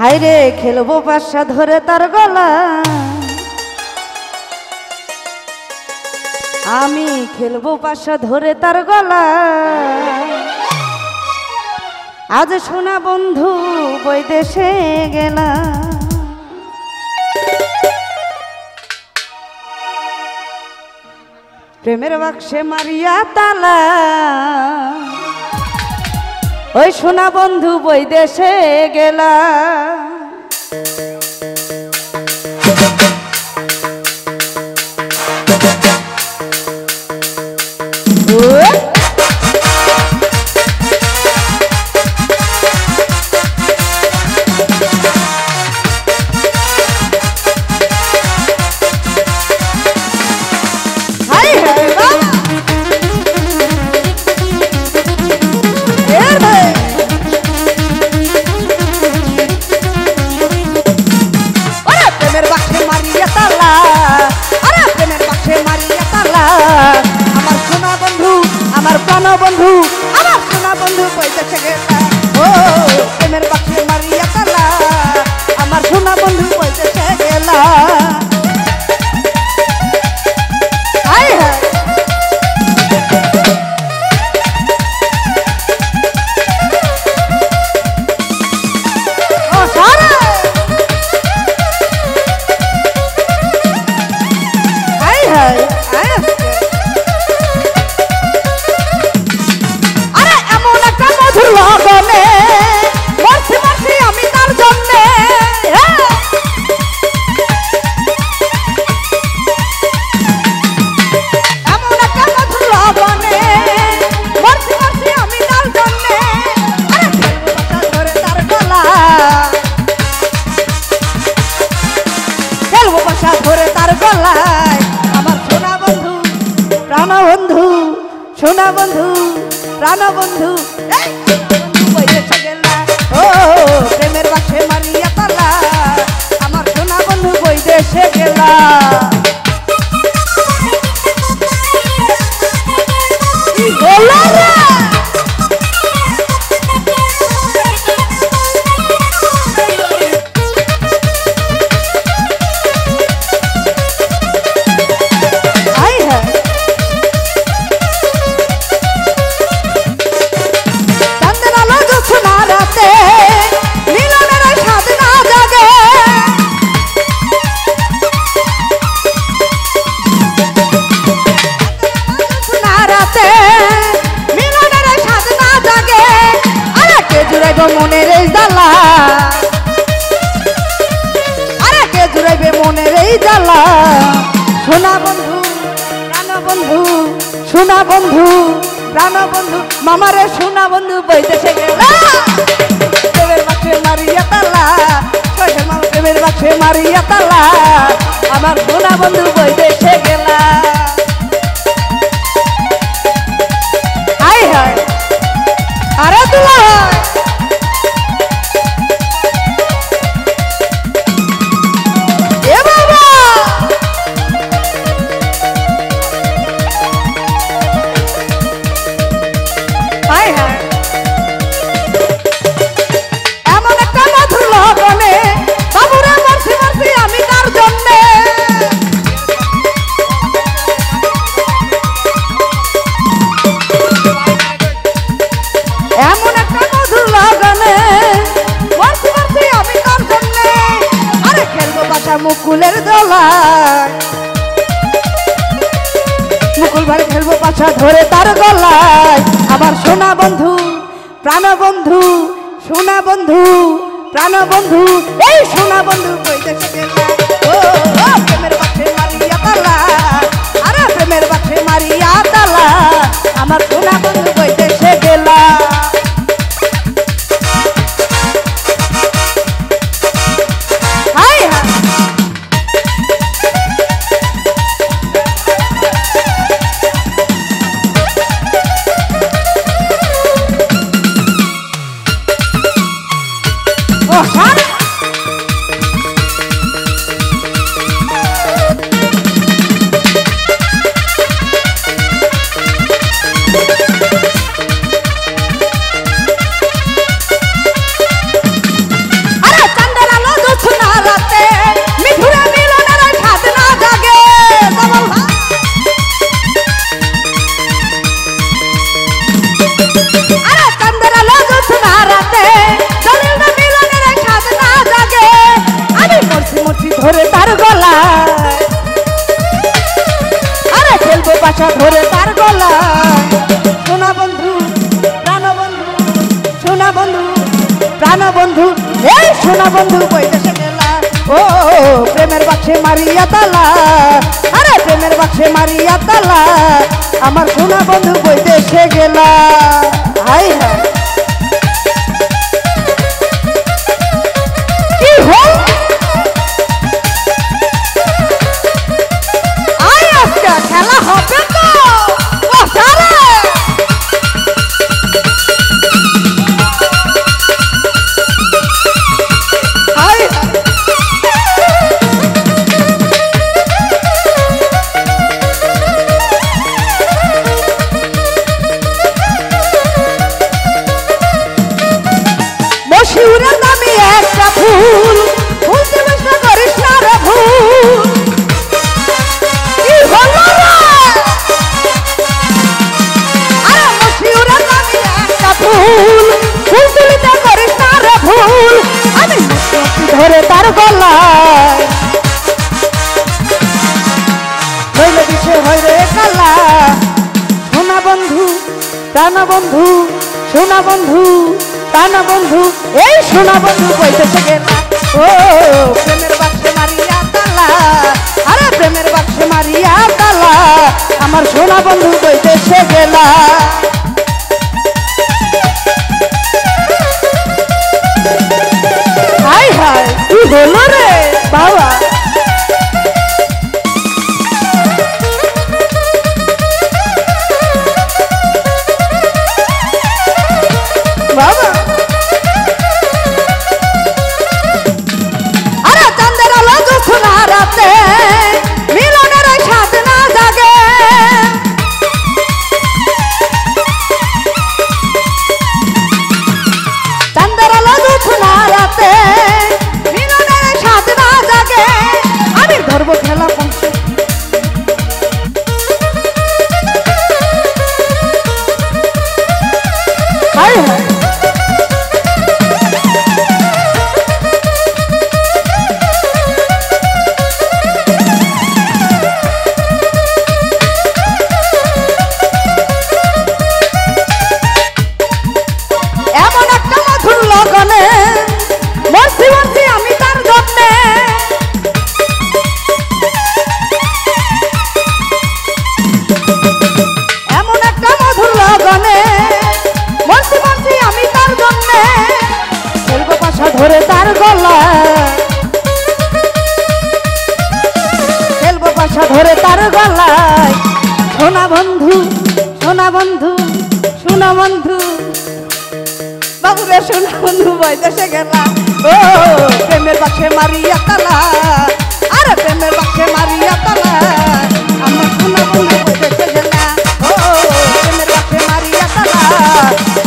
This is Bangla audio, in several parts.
হাইরে খেলবো বাসা ধরে তার গলা, আমি খেলবো বাসা ধরে তার গলা। আজ সোনা বন্ধু বৈদেশে গেলা, প্রেমের বাক্সে মারিয়া তালা। ওই সোনা বন্ধু বৈদেশে গেলা, আমার প্রাণ বন্ধু, আমার সোনা বন্ধু বৈদেশে গেলা। ও প্রেমের বাক্সে মারিয়া তালা, আমার সোনা বন্ধু বৈদেশে গেলা। হায় হায় ও সারা হায় হায় হায়। লগনে মরছি মরছি আমি তার জন্যে, এমন একটা মধুর লগনে মরছি মরছি আমি তার জন্যে। আরে খেলবো বাসা ধরে তার গলা, খেলবো বাসা ধরে তার গলায়। আমার সোনা বন্ধু প্রাণ বন্ধু, সোনা বন্ধু প্রাণ বন্ধু বৈদেশে গেলা। ও প্রেমের বাক্সে মারিয়া তালা, আমার সোনা বন্ধু বৈদেশে গেলা। মনের এই জ্বালা, আরে কে জুড়াইবে মনের এই জ্বালা। সোনা বন্ধু প্রাণ বন্ধু, সোনা বন্ধু প্রাণ বন্ধু, মামারে সোনা বন্ধু বৈদেশে গেলা। প্রেমের বাক্সে মারিয়া তালা, প্রেমের বাক্সে মারিয়া তালা, আমার সোনা বন্ধু বৈদেশে গেলা। হায় হায় আরে দুলা মুকুলের দোলায়, মুকুল ভাই খেলবো পাছা ধরে তার গলায়। আমার সোনা বন্ধু প্রাণ বন্ধু, সোনা বন্ধু প্রাণ বন্ধু, এই সোনা বন্ধু বৈদেশে গেলা। ও প্রেমের বাক্সে মারিয়া তালা, আরে প্রেমের বাক্সে মারিয়া তালা, আমার সোনা বন্ধু বৈদেশে গেলা। প্রাণ বন্ধু এই সোনা বন্ধু বৈদেশে গেলা ও প্রেমের বাক্সে মারিয়া তালা আরে প্রেমের বাক্সে মারিয়া তালা আমার সোনা বন্ধু বৈদেশে গেলা হাই হাই কি হল আয় আজকে খেলা হবে তো ও সারা শিউরের নামে একটা ফুল ফুলতে বসে করিস না রে ভুল কি হলো রে আরে শিউরের নামে একটা ফুল ফুল তুলিতে করিস না রে ভুল আমি ধরে তার গলায় হইলে দিশে হইরে কালা সোনা বন্ধু প্রাণ বন্ধু সোনা বন্ধু প্রাণ বন্ধু এই সোনা বন্ধু বৈদেশে গেলা ও প্রেমের বাক্সে মারিয়া তালা আরে প্রেমের বাক্সে মারিয়া তালা আমার সোনা বন্ধু বৈদেশে গেলা হাই হাই কি হলো রে বাবা বাবা আরে চাঁদের আলো যখন রাতে মিলনের স্বাদ না জাগে চাঁদের আলো যখন রাতে মিলনের স্বাদ না জাগে আমি ধরবো খেলা পৌঁছে হাই হাই এমন একটা মধুর লগনে মরছি মরছি আমি তার জন্যে এমন একটা মধুর লগনে মরছি মরছি আমি তার জন্যে খেলবো পাশা ধরে তার গলায় খেলবো পাশা ধরে তার গলায় সোনা বন্ধু সোনা বন্ধু সোনা বন্ধু বাবুরে সোনা বন্ধু বৈদেশে গেলা ও প্রেমের বাক্সে মারিয়া তালা আরে প্রেমের বাক্সে মারিয়া তালা আমার সোনা বন্ধু বৈদেশে গেলা ও প্রেমের বাক্সে মারিয়া তালা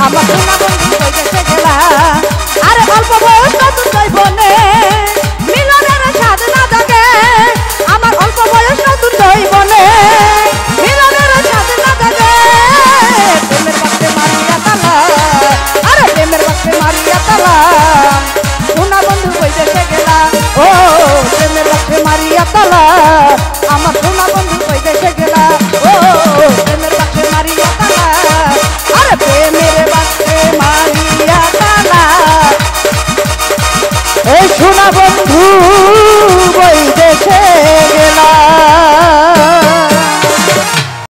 আমার সোনা বন্ধু বৈদেশে গেলা আরে অল্প বয়স নতুন জৈবনে মিলনের স্বাদ না জাগে আমার অল্প বয়স নতুন জৈবনে মিলনের স্বাদ না জাগে প্রেমের বাক্সে মারিয়া তালা আরে প্রেমের বাক্সে মারিয়া তালা সোনা বন্ধু বৈদেশে গেলা ও প্রেমের বাক্সে মারিয়া তালা আমার সোনা বন্ধু বৈদেশে গেলা ও প্রেমের বাক্সে মারিয়া তালা আরে প্রেমের বাক্সে মারিয়া তালা এই সোনা বন্ধু বৈদেশে গেলা।